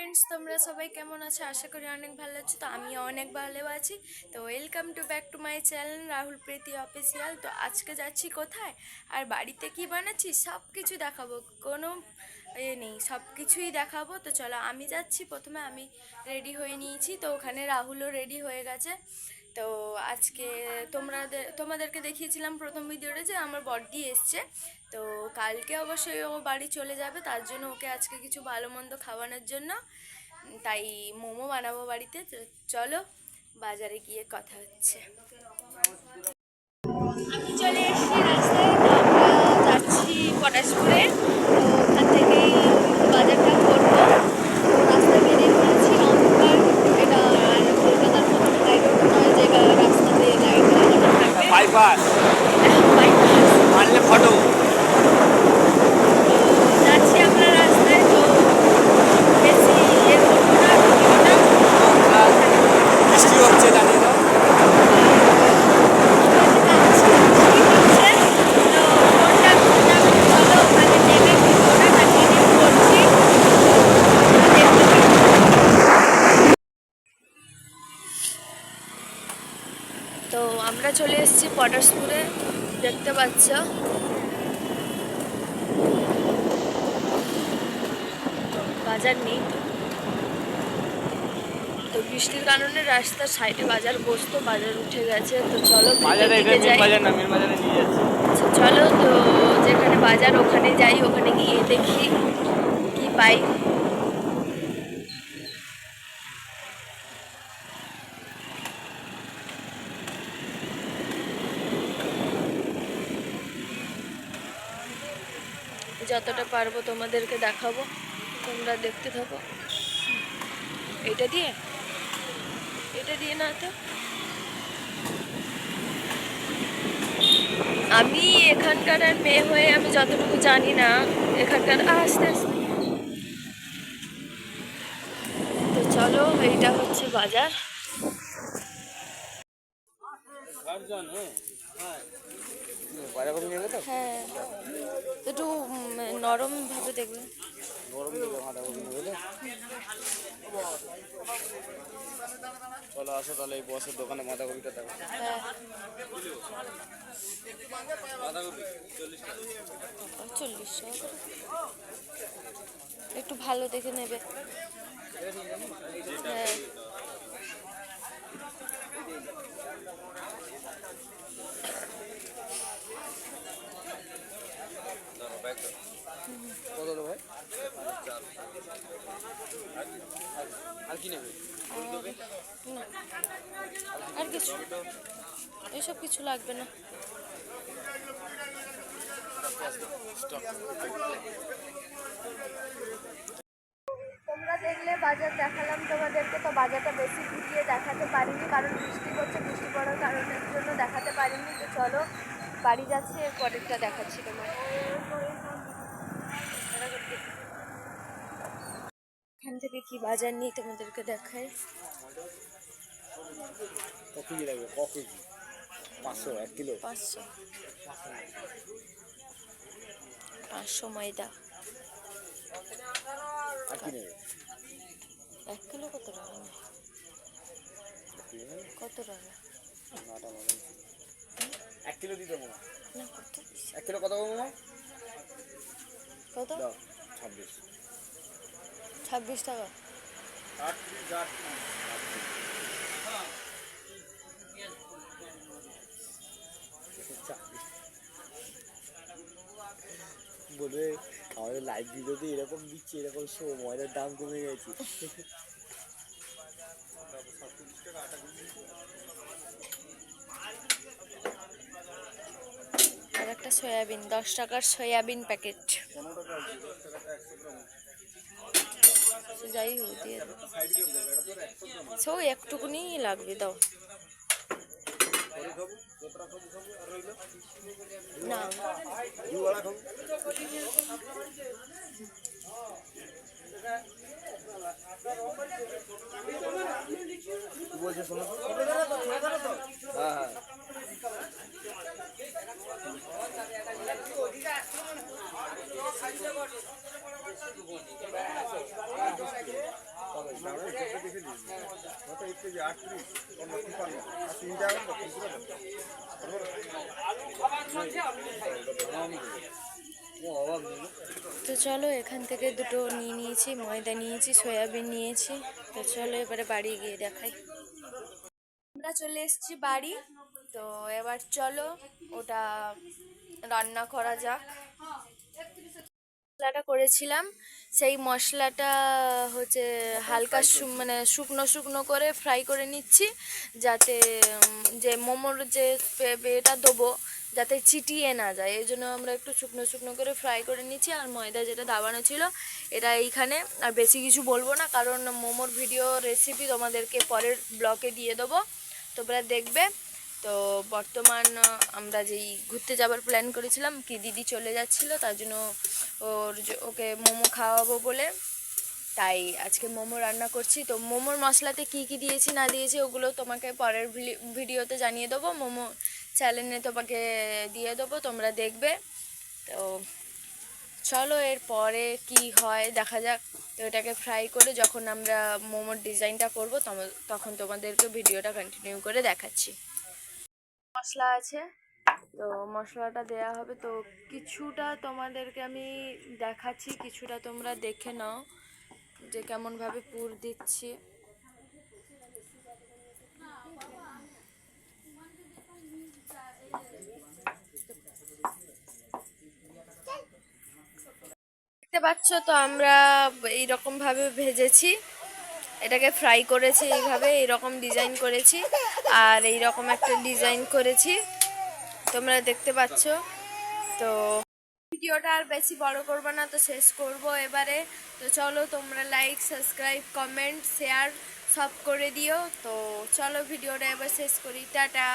Friends, তোমরা সবাই কেমন আছো? আশা করি অনেক ভালো আছো। তো আমি অনেক ভালো আছি। তো welcome to back to my channel Rahul Preeti official. তো আজকে যাচ্ছি কোথায় আর বাড়িতে কি বানাচ্ছি সব কিছু দেখাবো, কোনো নেই, সব কিছুই দেখাবো। তো চলো আমি যাচ্ছি। প্রথমে আমি রেডি হয়ে নিয়েছি, তো ওখানে রাহুলও রেডি হয়ে গেছে। তো আজকে তোমাদেরকে দেখিয়েছিলাম প্রথম ভিডিওটা যে আমার বড়দি এসছে। তো কালকে অবশ্যই ও বাড়ি চলে যাবে, তার জন্য ওকে আজকে কিছু ভালো মন্দ খাওয়ানোর জন্য তাই মোমো বানাবো বাড়িতে। তো চলো বাজারে গিয়ে কথা হচ্ছে। আমি চলে এসেছি রাস্তায়। তো আমরা যাচ্ছি পটাশপুরে। তো ওখান থেকেই বাজারটা করবো। তো রাস্তায় বেরিয়ে পড়েছি। অন্ধকার, এটা কলকাতার মতো হাই রোড নয় যে রাস্তাতে লাইট লাগানো থাকবে। বাইপাস বাইপাস মারলে ফটো। যাচ্ছি আমরা রাস্তায়। তো বেশি ইয়ে করবো না, বৃষ্টি হচ্ছে জানি না। তো আমরা চলে এসেছি পটাশপুরে, দেখতে পাচ্ছ। বাজার নেই তো বৃষ্টির কারণে রাস্তার সাইডে বাজার বসতো, বাজার উঠে গেছে। তো চলো বাজারে এটা মেন বাজার না, মেন বাজারে নিয়ে যাচ্ছে। চলো তো যেখানে বাজার ওখানে যাই, ওখানে গিয়ে দেখি কি পাই। যতটা পারবো তোমাদেরকে দেখাবো, তোমরা দেখতে থাকো। এটা দিয়ে না তো, আমি এখানকার আর মেয়ে হয়ে আমি যতটুকু জানি না এখানকার। আস্তে আস্তে তো চলো, এইটা হচ্ছে বাজার। হ্যাঁ, একটু নরম ভাবে দেখবে। চলো আসো তাহলে এই বসের দোকানে বাঁধাকপিটা দেখো। হ্যাঁ, বাঁধাকপি 40 একটু ভালো দেখে নেবে। হ্যাঁ, কত হলো ভাই? আর কি নেবে? না আর কিছু, এইসব কিছু লাগবে না। তোমরা দেখলে বাজার দেখালাম তোমাদেরকে। তো বাজারটা বেশি ঘুরিয়ে দেখাতে পারিনি, কারণ বৃষ্টি পড়ছে, বৃষ্টি পড়ার কারণের জন্য দেখাতে পারিনি। তো চলো বাড়ি যাচ্ছি, এর পরেরটা দেখাচ্ছি তোমার। এখান থেকে কি বাজার নিয়ে তোমাদেরকে দেখাই। কফি লাগবে, কফি 500 1 কিলো। 500 ময়দা। আর কি নেবে? 1 কিলো কত টাকা? কত টাকা? 1 কিলো দিতে হবে না, কত? 1 কিলো কত বলবো? কত? 26 26 টাকা। বলবে আমাদের লাইভ ভিডিওতে এরকম দিচ্ছে, এরকম শো ময়দার দাম কমে গেছে। আর একটা সয়াবিন, 10 টাকার সয়াবিন প্যাকেট। যাই হোক দিয়ে দাও, সো একটুকুনি লাগবে, দাও না। বলছে শোনো, হ্যাঁ হ্যাঁ তো চলো এখান থেকে দুটো নিয়ে নিয়েছি, ময়দা নিয়েছি, সয়াবিন নিয়েছি। তো চলো এবারে বাড়ি গিয়ে দেখাই। আমরা চলে এসেছি বাড়ি। তো এবার চলো ওটা রান্না করা যাক। মশলাটা করেছিলাম, সেই মশলাটা হচ্ছে হালকা মানে শুকনো শুকনো করে ফ্রাই করে নিচ্ছি, যাতে যে মোমোর যে এটা দেবো যাতে চিটিয়ে না যায়, এই জন্য আমরা একটু শুকনো শুকনো করে ফ্রাই করে নিচ্ছি। আর ময়দা যেটা দাবানো ছিল এটা এইখানে, আর বেশি কিছু বলবো না কারণ মোমোর ভিডিও রেসিপি তোমাদেরকে পরের ব্লগে দিয়ে দেবো, তোমরা দেখবে। তো বর্তমান আমরা যেই ঘুরতে যাবার প্ল্যান করেছিলাম, কি দিদি চলে যাচ্ছিলো তার জন্য ওকে মোমো খাওয়াবো বলে, তাই আজকে মোমো রান্না করছি। তো মোমোর মশলাতে কি কি দিয়েছি না দিয়েছি ওগুলো তোমাকে পরের ভিডিওতে জানিয়ে দেবো, মোমো চ্যানেলে তোমাকে দিয়ে দেবো, তোমরা দেখবে। তো চলো এরপরে কি হয় দেখা যাক। তো এটাকে ফ্রাই করে যখন আমরা মোমোর ডিজাইনটা করবো তখন তোমাদেরকে ভিডিওটা কন্টিনিউ করে দেখাচ্ছি। মশলা আছে, তো মশলাটা দেয়া হবে। তো কিছুটা তোমাদেরকে আমি দেখাচ্ছি, কিছুটা তোমরা দেখে নাও যে কেমনভাবে পুর দিচ্ছি। দেখতে পাচ্ছ তো আমরা এইরকম ভাবে ভেজেছি, এটাকে ফ্রাই করেছি এইভাবে, এইরকম ডিজাইন করেছি আর এইরকম একটা ডিজাইন করেছি, তোমরা দেখতে পাচ্ছ। তো ভিডিওটা আর বেশি বড় করব না, তো শেষ করব এবারে। তো চলো তোমরা লাইক, সাবস্ক্রাইব, কমেন্ট, শেয়ার সব করে দিও। তো চলো ভিডিওটা এবার শেষ করি, টাটা।